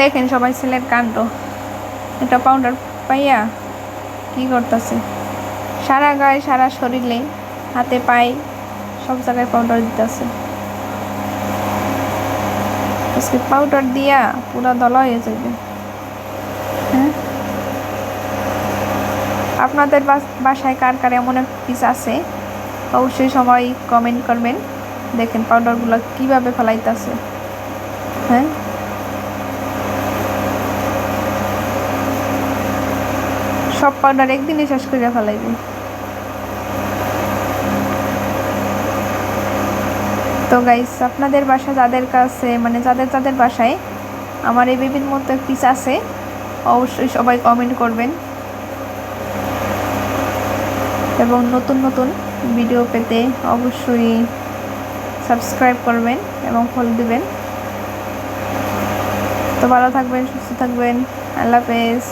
দেখেন সবাই ছেলের কাণ্ড, একটা পাউডার পাইয়া কি করতেছে, সারা গায়ে সারা শরীরে হাতে পায়ে সব জায়গায় পাউডার দিতেছে। আজকে পাউডার দিয়া পুরা দলা হয়ে যাবে। হ্যাঁ, আপনাদের বাসায় কার কার এমন এক পিস আছে অবশ্যই সবাই কমেন্ট করবেন। দেখেন পাউডারগুলো কিভাবে ফেলাইতেছে। হ্যাঁ, সব পাউডার একদিনে শেষ করে ফেলাইবে। তো গাইস, আপনাদের বাসা যাদের কাছে মানে যাদের বাসায় আমার এই বেবির মতো পিস আছে অবশ্যই সবাই কমেন্ট করবেন এবং নতুন নতুন ভিডিও পেতে অবশ্যই সাবস্ক্রাইব করবেন এবং ফলো দিবেন। তো ভালো থাকবেন, সুস্থ থাকবেন, আল্লাহ হাফেজ।